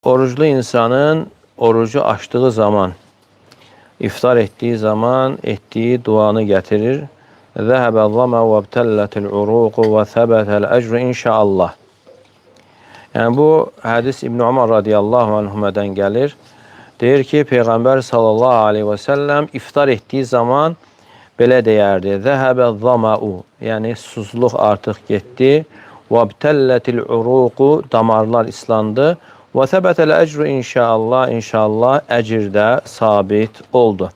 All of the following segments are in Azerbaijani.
Oruçlu insanın orucu açtığı zaman, iftar ettiği zaman ettiği duanı getirir. ذَهَبَ الظَّمَا وَابْتَلَّتِ الْعُرُوقُ وَثَبَتَ الْأَجْرُ inşaallah. Yani bu hadis İbn Ömer radıyallahu anhuma'dan gelir. Deyir ki Peygamber sallallahu aleyhi ve sellem iftar ettiği zaman belə deyərdi. ذَهَبَ الظَّمَأُ yani susuzluq artıq getdi. وَابْتَلَّتِ الْعُرُوقُ damarlar islandı. Və səbətəl əcru inşallah, inşallah əcr də sabit oldu.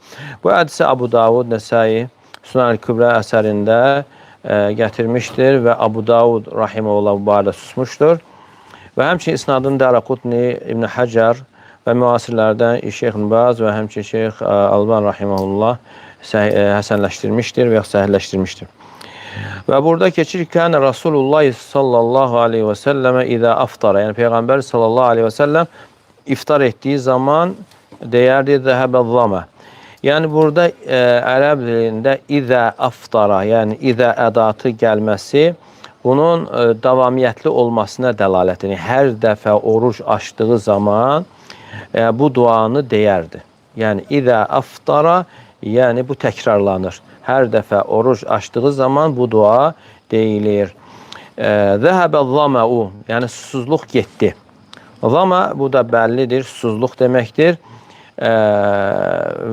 Bu hədisi Abu Davud, Nəsai, Sunan-ı Kübra əsərində gətirmişdir və Abu Davud rahimehullah bu barədə susmuşdur. Və həmçinin isnadını Daraqutni, İbn Hacer və müasirlərdən Şeyx İbn Baz və həmçinin Şeyx Alban rahimehullah həsənləşdirmişdir və ya səhihləşdirmişdir. Və burada keçir ki, Rasulullah sallallahu aleyhi və səlləmə izə aftara, yəni Peyğəmbər sallallahu aleyhi və səlləm iftar etdiyi zaman deyərdi zəhəbəzzamə. Yəni burada ərəb dilində izə aftara, yəni izə ədatı gəlməsi bunun davamiyyətli olmasına dəlalət edir. Hər dəfə oruç açdığı zaman bu duanı deyərdi. Yəni izə aftara, yəni bu təkrarlanır. Hər dəfə oruç açdığı zaman bu dua deyilir. Zəhəbəzzama'u, yəni susuzluq getdi. Zama bu da bəllidir, susuzluq deməkdir.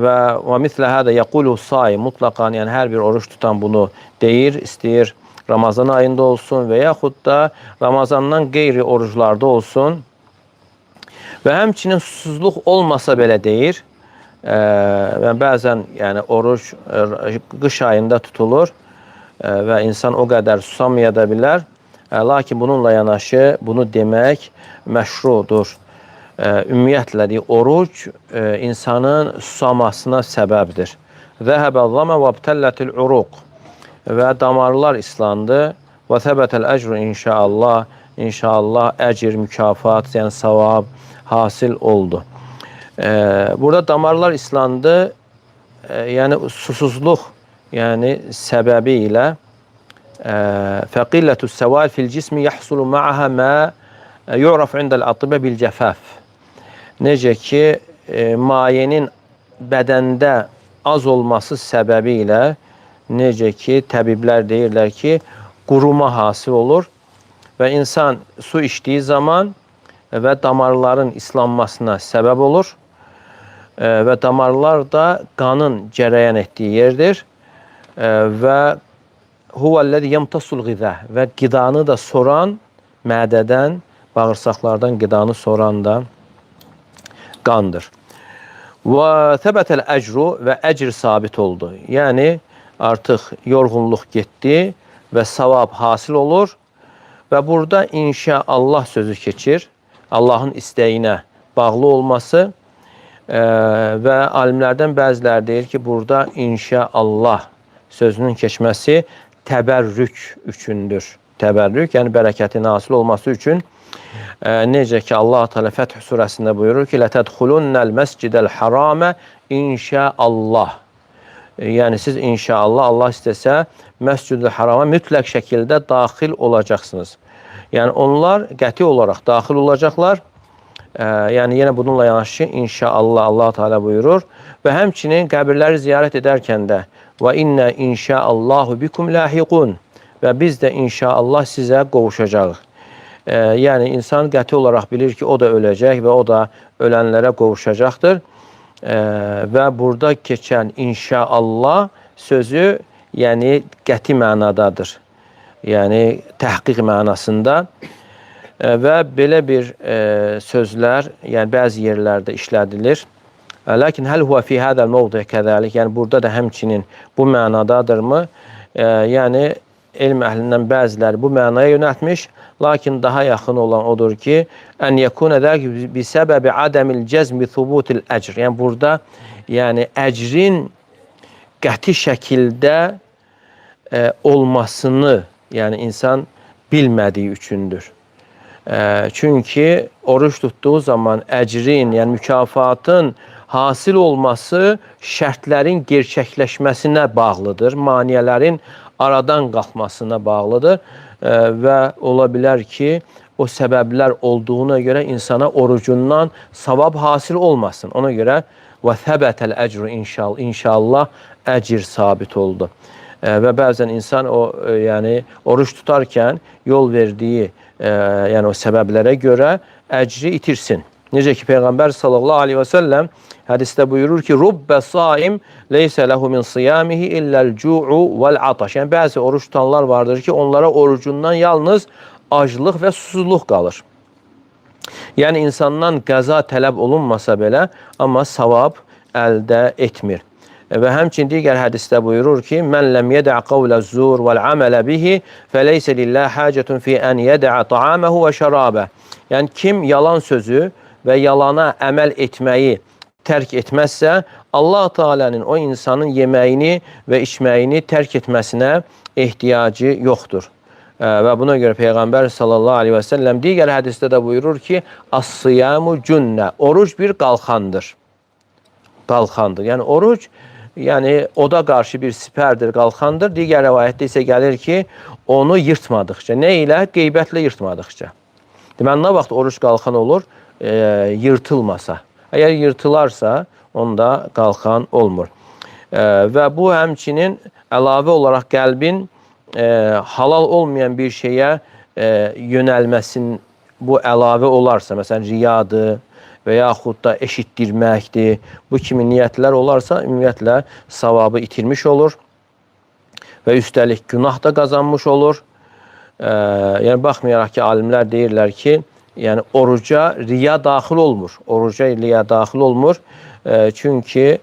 Və mislə hədə yəqulu saim, mutlaqan, yəni hər bir oruç tutan bunu deyir, istəyir Ramazan ayında olsun və yaxud da Ramazandan qeyri oruçlarda olsun. Və həmçinin susuzluq olmasa belə deyir. Və bəzən yəni oruç qış ayında tutulur və insan o qədər susamaya da bilər. Lakin bununla yanaşı bunu demək məşrudur. Ümumiyyətlə oruç insanın susamasına səbəbdir. Zəhəbəzzamə və btəllətil uruq və damarlar islandı və səbətəl əcru inşallah, inşallah əcr, mükafat, yəni savab hasil oldu. Burada damarlar islandı, yəni susuzluq, yəni səbəbi ilə fəqillətus səval fil cismi yəhsulu ma'aha mə yu'raf indəl atibə bil cəfəf. Necə ki, mayenin bədəndə az olması səbəbi ilə, necə ki, təbiblər deyirlər ki, quruma hasil olur və insan su içdiyi zaman və damarların islanmasına səbəb olur. Və damarlar da qanın cərəyan etdiyi yerdir və huvəl-ləzi yemtasul qiza və qidanı da soran mədədən, bağırsaqlardan qidanı soran da qandır. Və səbətəl əcru və əcr sabit oldu. Yəni artıq yorğunluq getdi və savab hasil olur və burada inşaallah sözü keçir. Allahın istəyinə bağlı olması və alimlərdən bəziləri deyir ki, burada inşaallah sözünün keçməsi təbərrük üçündür. Təbərrük, yəni bərəkətin hasil olması üçün. Necə ki, Allah Teala Fəth surəsində buyurur ki, lətədxulunnəl məscidəl haramə inşaallah. Yəni siz inşaallah, Allah istəsə, məscid-i harama mütləq şəkildə daxil olacaqsınız. Yəni onlar qəti olaraq daxil olacaqlar. Yəni yenə bununla yanaşı inşaallah Allah Teala buyurur və həmçinin qəbirləri ziyarət edərkən də və inna inşaallahu bikum lahiqun və biz də inşaallah sizə qovuşacağıq. Yəni insan qəti olaraq bilir ki, o da öləcək və o da ölənlərə qovuşacaqdır. Və burada keçən inşaallah sözü yəni qəti mənadadır. Yəni təhqiq mənasında. Və belə bir sözlər, yəni bəzi yerlərdə işlədilir. Lakin həl huvə fi hədəl mövdi kəzəlik, yəni burada da həmçinin bu mənadadırmı? Yəni elm əhlindən bəziləri bu mənaya yönəltmiş, lakin daha yaxın olan odur ki, ən yekuna zəlik bi səbəbi adəmil cəzmi thubutil əcr. Yəni burada yəni əcrin qəti şəkildə olmasını, yəni insan bilmədiyi üçündür. Çünki oruç tutduğu zaman əcrin, yəni mükafatın hasil olması şərtlərin gerçəkləşməsinə bağlıdır, maniyələrin aradan qalxmasına bağlıdır və ola bilər ki, o səbəblər olduğuna görə insana orucundan savab hasil olmasın. Ona görə və səbətəl əcru inşallah əcir sabit oldu. Və bəzən insan yəni oruç tutarkən yol verdiyi yəni o səbəblərə görə əcri itirsin. Necə ki Peyğəmbər sallallahu aleyhi və səlləm hədisdə buyurur ki, Rubbə saim leysə ləhu min siyamihi illəl-cu'u vəl-ataş. Yəni bəzi oruç tutanlar vardır ki, onlara orucundan yalnız aclıq və susuzluq qalır. Yəni insandan qəza tələb olunmasa belə, amma savab əldə etmir. Və həmçin digər hədisdə buyurur ki, Mən ləm yədə' qavləz-zur vəl-amələ bihi fəleysə lillah həcətun fi ən yədə' ta'aməhu və şərabə. Yəni kim yalan sözü və yalana əməl etməyi tərk etməzsə, Allah Teala'nın o insanın yeməyini və içməyini tərk etməsinə ehtiyacı yoxdur. Və buna görə Peyğəmbər sallallahu aleyhi və səlləm digər hədisdə də buyurur ki, As-siyamu cünnə, oruc bir qalxandır. Qalxandır. Yəni oruc, yəni oda qarşı bir sipərdir, qalxandır. Digər rəvayətdə isə gəlir ki, onu yırtmadıqca, nə ilə? Qeybətlə yırtmadıqca. Deməli, nə vaxt oruc qalxan olur? Yırtılmasa. Əgər yırtılarsa, onda qalxan olmur. Və bu həmçinin əlavə olaraq qəlbin halal olmayan bir şeyə yönəlməsin, bu əlavə olarsa, məsələn, riyadır və yaxud da eşitdirməkdir, bu kimi niyyətlər olarsa, ümumiyyətlə savabı itirmiş olur və üstəlik günah da qazanmış olur. Yəni, baxmayaraq ki, alimlər deyirlər ki, yəni oruca riya daxil olmur. Oruca riya daxil olmur. Çünki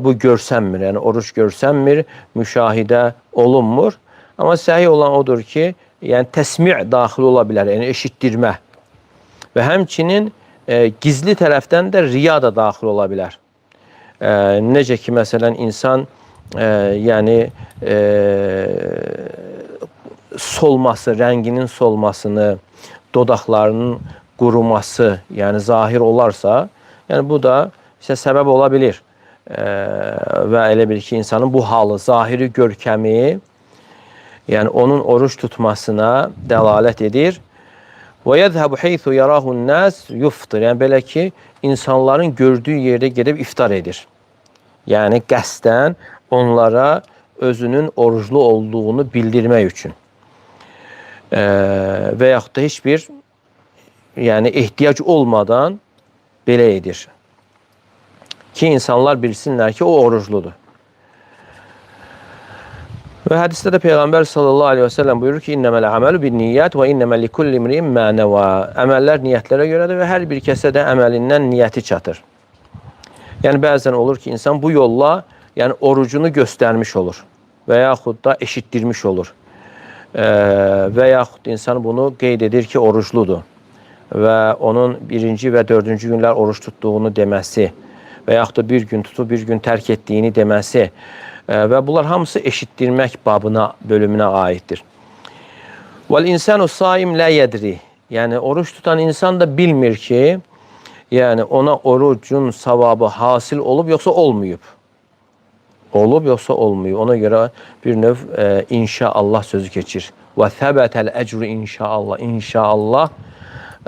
bu görsənmir. Yəni oruc görsənmir, müşahidə olunmur. Amma səhih olan odur ki, yəni təsmi' daxil ola bilər, yəni eşitdirmə. Və həmçinin gizli tərəfdən də riya da daxil ola bilər. Necə ki, məsələn, insan yəni solması, rənginin solmasını, dodaqlarının quruması, yəni zahir olarsa, yəni bu da isə səbəb ola bilir. Və elə bil ki, insanın bu halı, zahiri görkəmi, yəni onun oruç tutmasına dəlalət edir. Və yəzhəbu heythu yarahun nas yuftir. Yəni belə ki, insanların gördüyü yerdə gedib iftar edir. Yəni qəsdən onlara özünün oruclu olduğunu bildirmək üçün. Və yaxud da heç bir yəni ehtiyac olmadan belə edir. Ki insanlar bilsinlər ki, o orucludur. Və hədisdə də Peyğəmbər sallallahu aleyhi və səlləm buyurur ki, İnnəməl əməlu bin niyyət və innəməl likulli imri'in mə nəvə. Əməllər niyyətlərə görədir və hər bir kəsə də əməlindən niyyəti çatır. Yəni bəzən olur ki, insan bu yolla yəni orucunu göstərmiş olur və yaxud da eşitdirmiş olur. Və yaxud insan bunu qeyd edir ki, orucludur və onun 1-ci və 4-cü günlər oruç tutduğunu deməsi və yaxud da bir gün tutub, bir gün tərk etdiyini deməsi və bunlar hamısı eşitdirmək bölümünə aiddir. Vəl-insanu saim lə yədri. Yəni, oruç tutan insan da bilmir ki, yəni ona orucun savabı hasil olub, yoxsa olmayıb. Olub, yoxsa olmayıb. Ona görə bir növ inşaallah sözü keçir. Və səbətəl əcru inşaallah. İnşaallah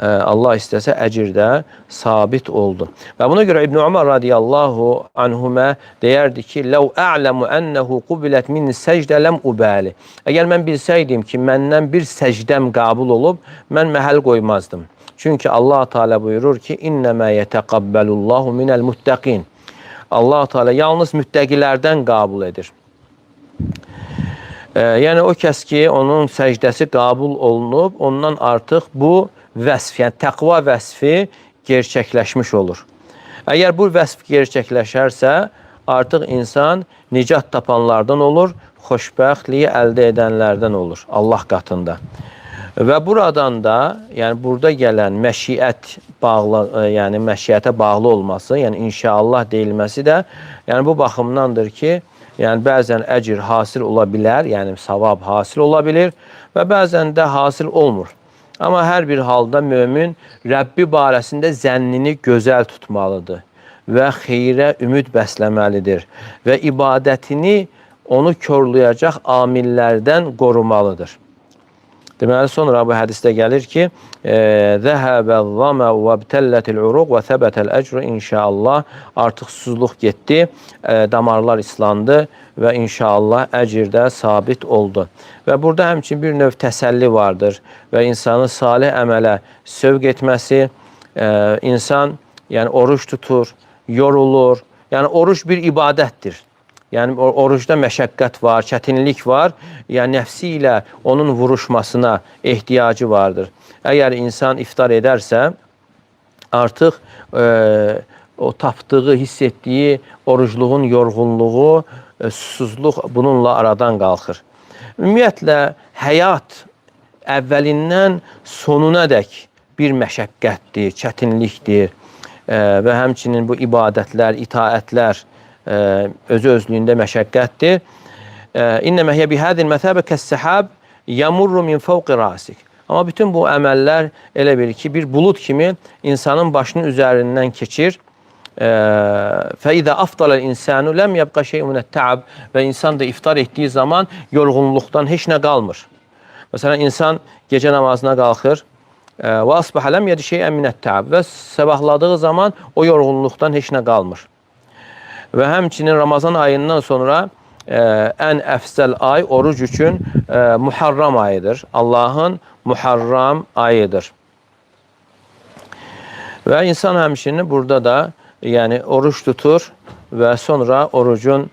Allah istəsə əcir də sabit oldu. Və buna görə İbn Ömər radiyallahu anhumə deyərdi ki, "Ləv a'lamu ennehu qubilet min səcdə ləm ubali." Əgər mən bilsəydim ki, məndən bir səcdəm qəbul olub, mən məhəl qoymazdım. Çünki Allah Teala buyurur ki, "İnnemə yetəqabbəlullahu minəl muttəqin." Allah Teala yalnız müttəqilərdən qəbul edir. Yəni o kəs ki, onun səcdəsi qəbul olunub, ondan artıq bu vəsf, yəni təqva vəsfi gerçəkləşmiş olur. Əgər bu vəsf gerçəkləşərsə, artıq insan nicat tapanlardan olur, xoşbəxtliyi əldə edənlərdən olur Allah qatında. Və buradan da, yəni burada gələn məşiət bağlı, yəni məşiətə bağlı olması, yəni inşaallah deyilməsi də, yəni bu baxımdandır ki, yəni bəzən əcr hasil ola bilər, yəni savab hasil ola bilir və bəzən də hasil olmur. Amma hər bir halda mömin Rəbbi barəsində zənnini gözəl tutmalıdır və xeyrə ümid bəsləməlidir və ibadətini onu körləyəcək amillərdən qorumalıdır. Deməli, sonra bu hədisdə gəlir ki, zəhəbə-zəmə və btəllətil-uruq və səbətəl-əcru inşallah. Artıq susuzluq getdi, damarlar islandı və inşallah əcr də sabit oldu. Və burada həmçinin bir növ təsəlli vardır və insanı salih əmələ sövq etməsi, insan yəni oruç tutur, yorulur. Yəni oruç bir ibadətdir. Yəni orucda məşəqqət var, çətinlik var. Yəni nəfsi ilə onun vuruşmasına ehtiyacı vardır. Əgər insan iftar edərsə, artıq o tapdığı, hiss etdiyi orucluğun yorğunluğu, susuzluq bununla aradan qalxır. Ümumiyyətlə, həyat əvvəlindən sonuna dək bir məşəqqətdir, çətinlikdir və həmçinin bu ibadətlər, itaətlər özü-özlüyündə məşəqqətdir. İnnəmə hiyə bihədil məsəbə kəs-səhab yamurru min fawqi rasik. Amma bütün bu əməllər elə bil ki, bir bulud kimi insanın başının üzərindən keçir. Fəidə afdalal insanu ləm yəbqa şey'un minət-təab və insan da iftar etdiyi zaman yorğunluqdan heç nə qalmır. Məsələn, insan gecə namazına qalxır və asbəhə ləm yədi şey'ən minət-təab və səbahladığı zaman o yorğunluqdan heç nə qalmır. Və həmçinin Ramazan ayından sonra ən əfsəl ay oruc üçün Muharram ayıdır. Allahın Muharram ayıdır. Və insan həmçinin burada da yəni oruç tutur və sonra orucun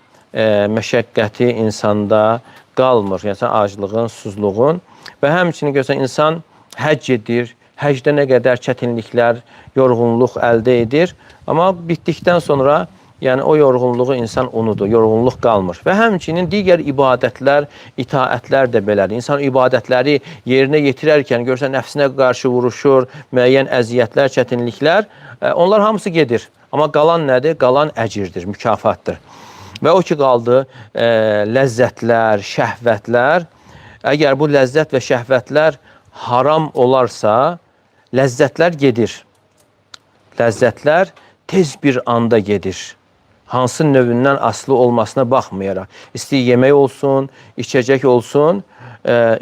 məşəqqəti insanda qalmır. Yəni aclığın, susuzluğun və həmçinin görsən insan həcc edir. Həcdə nə qədər çətinliklər, yorğunluq əldə edir. Amma bitdikdən sonra yəni o yorğunluğu insan unudur, yorğunluq qalmır. Və həmçinin digər ibadətlər, itaətlər də belədir. İnsan ibadətləri yerinə yetirərkən görsən nəfsinə qarşı vuruşur, müəyyən əziyyətlər, çətinliklər, onlar hamısı gedir. Amma qalan nədir? Qalan əcirdir, mükafatdır. Və o ki qaldı ləzzətlər, şəhvətlər. Əgər bu ləzzət və şəhvətlər haram olarsa, ləzzətlər gedir. Ləzzətlər tez bir anda gedir. Hansı növündən asılı olmasına baxmayaraq. İstəyir yemək olsun, içəcək olsun.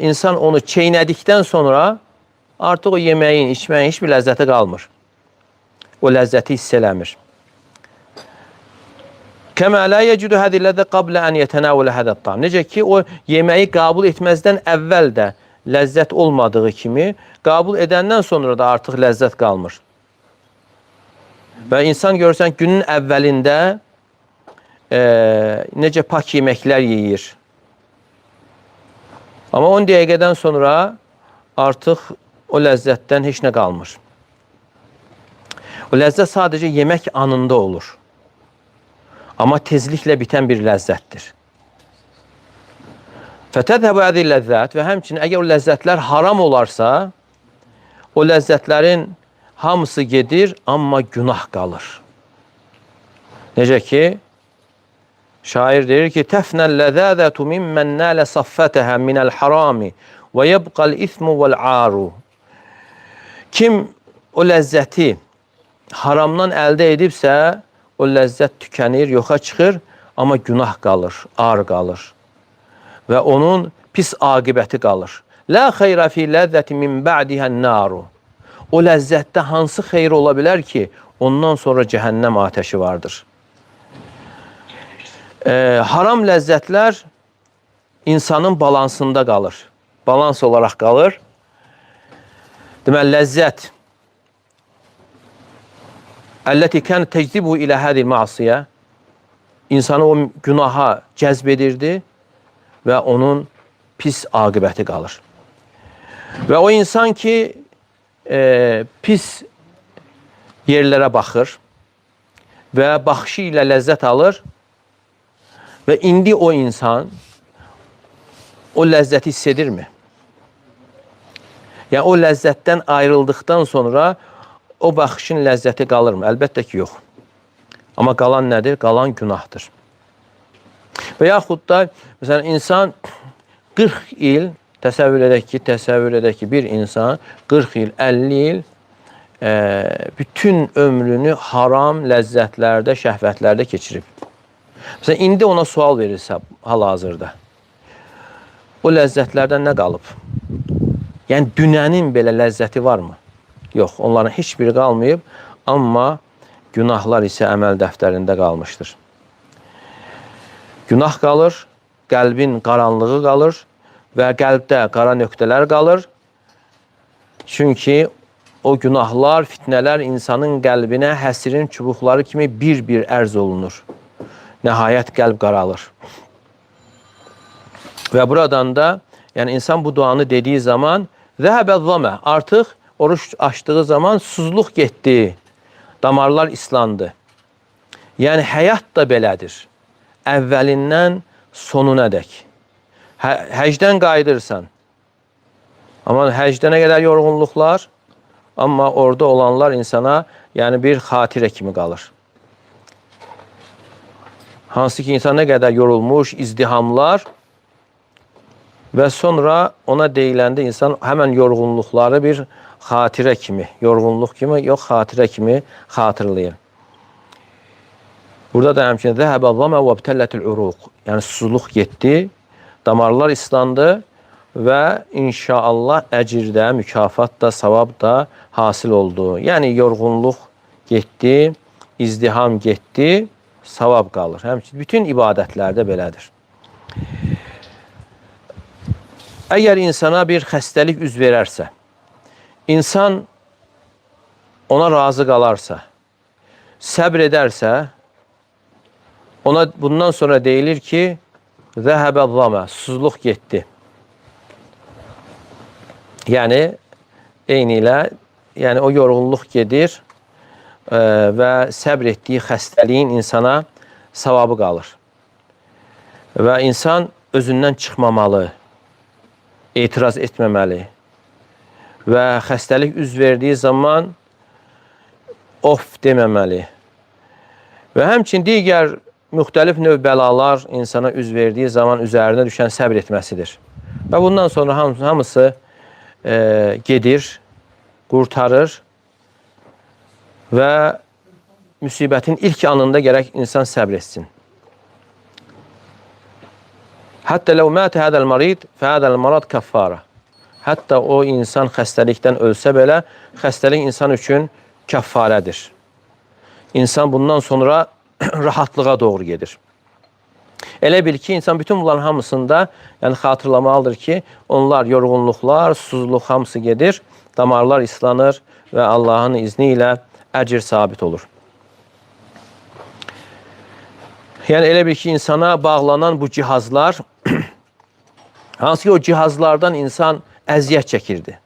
İnsan onu çeynədikdən sonra artıq o yeməyin, içməyin hiçbir ləzzəti qalmır. O ləzzəti hiss eləmir. Kəmə lə yəcidu hədi ləzzə qablə ən yətənəvələ hədət-tam. Necə ki, o yeməyi qəbul etməzdən əvvəl də ləzzət olmadığı kimi, qəbul edəndən sonra da artıq ləzzət qalmır. Və insan görürsən, günün əvvəlində necə pak yeməklər yeyir. Amma 10 dəqiqədən sonra artıq o ləzzətdən heç nə qalmır. O ləzzət sadəcə yemək anında olur. Amma tezliklə bitən bir ləzzətdir. Fətədhəbə əzi ləzzət və həmçinin əgər o ləzzətlər haram olarsa, o ləzzətlərin hamısı gedir, amma günah qalır. Necə ki, şair deyir ki, təfnəl ləzəzətu mimmən nələ saffətəhə minəl harami və yəbqəl ismu vəl-aru. Kim o ləzzəti haramdan əldə edibsə, o ləzzət tükənir, yoxa çıxır, amma günah qalır, ar qalır. Və onun pis aqibəti qalır. Lə xeyrə fi ləzzəti min ba'dihən naru. O ləzzətdə hansı xeyr ola bilər ki, ondan sonra cəhənnəm atəşi vardır. Haram ləzzətlər insanın balansında qalır. Balans olaraq qalır. Deməli, ləzzət Əlləti kən təcdibu ilə hədil masiyə insanı o günaha cəzb edirdi və onun pis aqibəti qalır. Və o insan ki, pis yerlərə baxır və baxışı ilə ləzzət alır və indi o insan o ləzzəti hiss edirmi? Yəni, o ləzzətdən ayrıldıqdan sonra o baxışın ləzzəti qalırmı? Əlbəttə ki, yox. Amma qalan nədir? Qalan günahdır. Və yaxud da, məsələn, insan 40 il, təsəvvür edək ki, bir insan 40 il, 50 il bütün ömrünü haram ləzzətlərdə, şəhvətlərdə keçirib. Məsələn, indi ona sual verirsə hal-hazırda, o ləzzətlərdən nə qalıb? Yəni dünənin belə ləzzəti varmı? Yox, onların heç biri qalmayıb, amma günahlar isə əməl dəftərində qalmışdır. Günah qalır, qəlbin qaranlığı qalır və qəlbdə qara nöqtələr qalır. Çünki o günahlar, fitnələr insanın qəlbinə həsirin çubuqları kimi bir-bir ərz olunur. Nəhayət qəlb qaralır. Və buradan da, yəni insan bu duanı dediyi zaman zəhəbəz-zamə, artıq oruç açdığı zaman susuzluq getdi, damarlar islandı. Yəni həyat da belədir. Əvvəlindən sonunadək. Həcdən qayıdırsan. Amma həcdə nə qədər yorğunluqlar, amma orada olanlar insana yəni bir xatirə kimi qalır. Hansı ki insan nə qədər yorulmuş, izdihamlar və sonra ona deyiləndə insan həmən yorğunluqları bir xatirə kimi, yorğunluq kimi, yox xatirə kimi xatırlayır. Burada da həmçinin zəhəbəz-zamə və btəllətil-uruq. Yəni susuzluq getdi, damarlar islandı və inşallah əcirdə, mükafat da, savab da hasil oldu. Yəni yorğunluq getdi, izdiham getdi, savab qalır. Həmçinin bütün ibadətlərdə belədir. Əgər insana bir xəstəlik üz verərsə, insan ona razı qalarsa, səbr edərsə, ona bundan sonra deyilir ki, zəhəbəz-zamə, susuzluq getdi. Yəni, eyni ilə, yəni o yorğunluq gedir və səbr etdiyi xəstəliyin insana savabı qalır. Və insan özündən çıxmamalı, etiraz etməməli və xəstəlik üz verdiyi zaman of deməməli. Və həmçin digər müxtəlif növ bəlalar insana üz verdiyi zaman üzərinə düşən səbr etməsidir. Və bundan sonra hamısı gedir, qurtarır və müsibətin ilk anında gərək insan səbr etsin. Hətta ləv mətə hədəl marid fəhədəl marad kəffara. Hətta o insan xəstəlikdən ölsə belə, xəstəlik insan üçün kəffarədir. İnsan bundan sonra rahatlığa doğru gedir. Elə bil ki, insan bütün bunların hamısında yəni xatırlamalıdır ki, onlar yorğunluqlar, susuzluq hamısı gedir, damarlar islanır və Allahın izni ilə əcir sabit olur. Yəni elə bil ki, insana bağlanan bu cihazlar, hansı ki o cihazlardan insan əziyyət çəkirdi.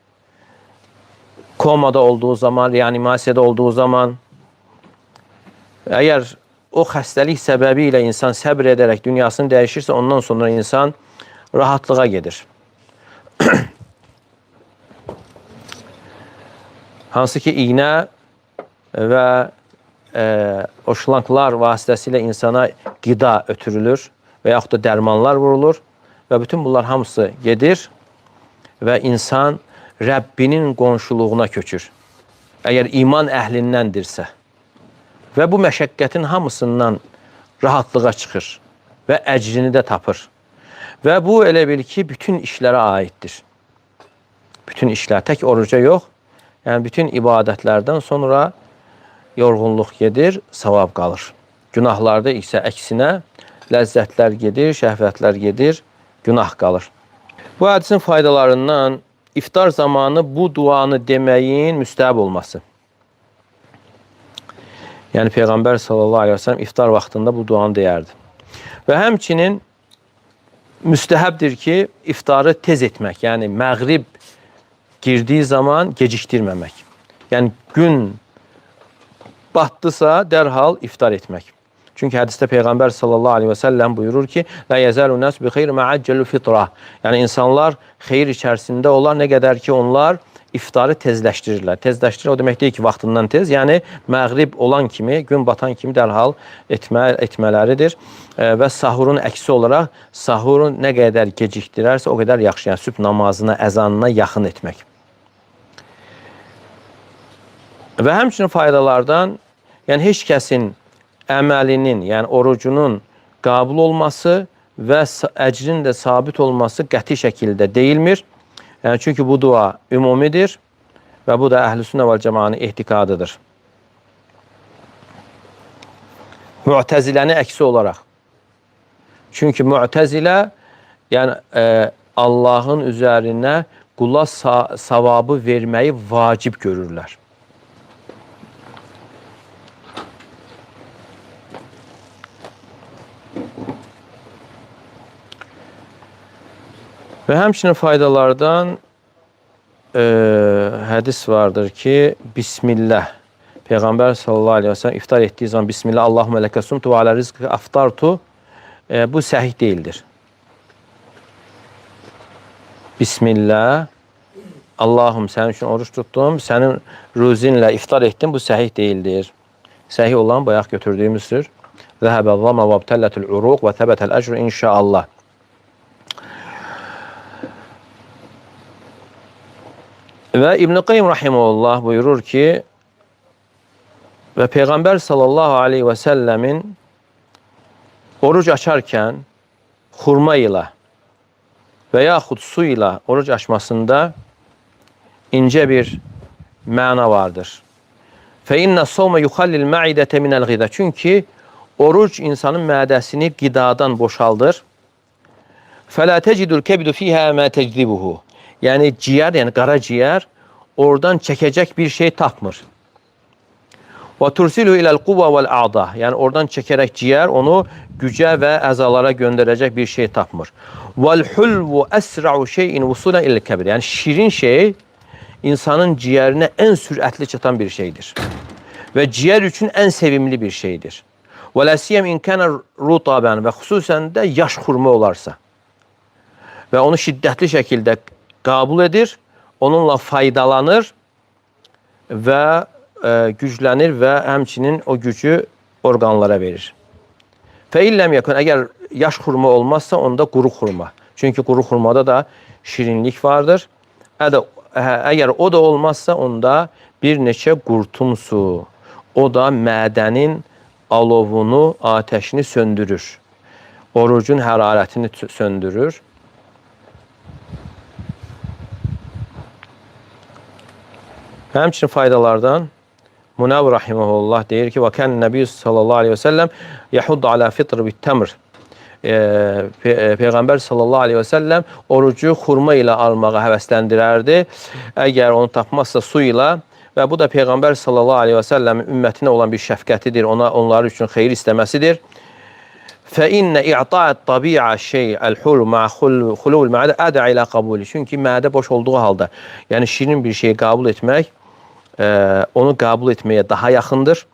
Komada olduğu zaman, reanimasiyada olduğu zaman, əgər o xəstəlik səbəbi ilə insan səbr edərək dünyasını dəyişirsə, ondan sonra insan rahatlığa gedir. Hansı ki, iğnə və o şlanklar vasitəsilə insana qida ötürülür və yaxud da dərmanlar vurulur və bütün bunlar hamısı gedir və insan Rəbbinin qonşuluğuna köçür. Əgər iman əhlindəndirsə və bu məşəqqətin hamısından rahatlığa çıxır və əcrini də tapır. Və bu elə bil ki, bütün işlərə aiddir. Bütün işlər, tək oruca yox, yəni bütün ibadətlərdən sonra yorğunluq gedir, savab qalır. Günahlarda isə əksinə ləzzətlər gedir, şəhvətlər gedir, günah qalır. Bu hədisin faydalarından iftar zamanı bu duanı deməyin müstəhəb olması. Yəni Peyğəmbər sallallahu aleyhi ve sellem iftar vaxtında bu duanı deyərdi. Və həmçinin müstəhəbdir ki, iftarı tez etmək, yəni məğrib girdiyi zaman gecikdirməmək. Yəni gün batdısa dərhal iftar etmək. Çünki hədisdə Peyğəmbər sallallahu aleyhi ve sellem buyurur ki, "La yazalu nas bi xeyr ma accalu fitra." Yəni insanlar xeyir içərisində olar nə qədər ki onlar iftarı tezləşdirirlər. Tezləşdirir o demək deyil ki, vaxtından tez, yəni məğrib olan kimi, gün batan kimi dərhal etmələridir. Və sahurun əksi olaraq sahuru nə qədər gecikdirərsə o qədər yaxşı. Yəni sübh namazına, əzanına yaxın etmək. Və həmçinin faydalardan, yəni heç kəsin əməlinin, yəni orucunun qəbul olması və əcrin də sabit olması qəti şəkildə deyilmir. Yəni çünki bu dua ümumidir və bu da Əhlüsünnə vəl Cemaənin etiqadıdır. Mu'təzilənin əksi olaraq. Çünki Mu'təzilə yəni Allahın üzərinə qula savabı verməyi vacib görürlər. Və həmçinin faydalardan hədis vardır ki, Bismillah. Peyğəmbər sallallahu aleyhi ve sellem iftar etdiyi zaman Bismillah, Allahümme leke sumtu ve ala rizqi aftartu. Bu səhih deyildir. Bismillah, Allahım sənin üçün oruç tutdum, sənin ruzinlə iftar etdim, bu səhih deyildir. Səhih olan bayaq götürdüyümüzdür. Zəhəbə zama və btəllətul uruq və təbətəl əcru inşaallah. Və İbn-i Qayyim rahimehullah buyurur ki, və Peyğəmbər sallallahu aleyhi və səlləmin oruc açarkən xurma ilə və yaxud su ilə oruc açmasında incə bir məna vardır. فَإِنَّ الصَّوْمَ يُخَلِّ الْمَعِدَةَ مِنَ الْغِذَا. Çünki oruc insanın mədəsini qidadan boşaldır. فَلَا تَجِدُ الْكَبِدُ فِيهَا مَا تَجْذِبُهُ. Yəni ciyər, yəni qaraciyər oradan çəkəcək bir şey tapmır. وَتُرْسِلُهُ إِلَى الْقُوَّةِ وَالْأَعْضَاءِ. Yəni oradan çəkərək ciyər onu gücə və əzalara göndərəcək bir şey tapmır. وَالْحُلْوُ أَسْرَعُ شَيْءٍ وُصُولًا إِلَى الْكَبِدِ. Yəni şirin şey insanın ciyərinə ən sürətli çatan bir şeydir. Və ciyər üçün ən sevimli bir şeydir. وَلَا سِيَّمْ إِنْ كَانَ رُطَبًا. Və xüsusən də yaş xurma olarsa. Və onu şiddətli şəkildə qəbul edir, onunla faydalanır və güclənir və həmçinin o gücü orqanlara verir. Fəilləm yakun, əgər yaş xurma olmazsa, onda quru xurma. Çünki quru xurmada da şirinlik vardır. Əgər o da olmazsa, onda bir neçə qurtum su. O da mədənin alovunu, ateşini söndürür. Orucun hərarətini söndürür. Həmçinin faydalardan Munavvir rahimehullah deyir ki, və kən Nəbi sallallahu aleyhi ve sellem yahuddu ala fitr bit təmr. Peyğəmbər sallallahu aleyhi ve sellem orucu xurma ilə almağa həvəsləndirərdi. Əgər onu tapmazsa su ilə. Və bu da Peyğəmbər sallallahu aleyhi ve sellemin ümmətinə olan bir şəfqətidir. Onlar üçün xeyir istəməsidir. فَإِنَّ إِعْطَاءَ الطَّبِيعَ الشَّيْءَ الْحُلُّ مَعَ خُلُوِ الْمَعَدَ أَدْعَ إِلَى قَبُولِ. Çünki mədə boş olduğu halda, yəni şirin bir şeyi qəbul etmək, onu qəbul etməyə daha yaxındır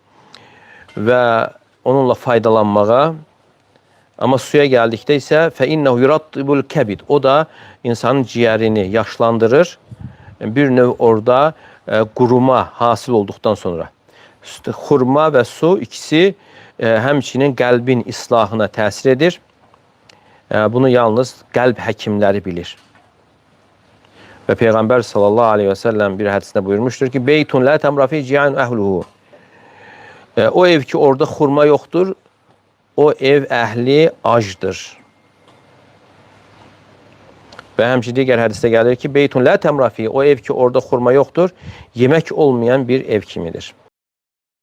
və onunla faydalanmağa. Amma suya gəldikdə isə فَإِنَّهُ يُرَطِّبُ الْكَبِدِ. O da insanın ciyərini yaşlandırır. Bir növ orada quruma hasıl olduqdan sonra. Xurma və su ikisi həmçinin qəlbin islahına təsir edir. Bunu yalnız qəlb həkimləri bilir. Və Peyğəmbər sallallahu aleyhi ve sellem bir hədisində buyurmuşdur ki, Beytun la təmrafi ciyan əhluhu. O ev ki, orada xurma yoxdur, o ev əhli acdır. Və həmçinin digər hədisdə gəlir ki, Beytun la təmrafi, o ev ki, orada xurma yoxdur, yemək olmayan bir ev kimidir.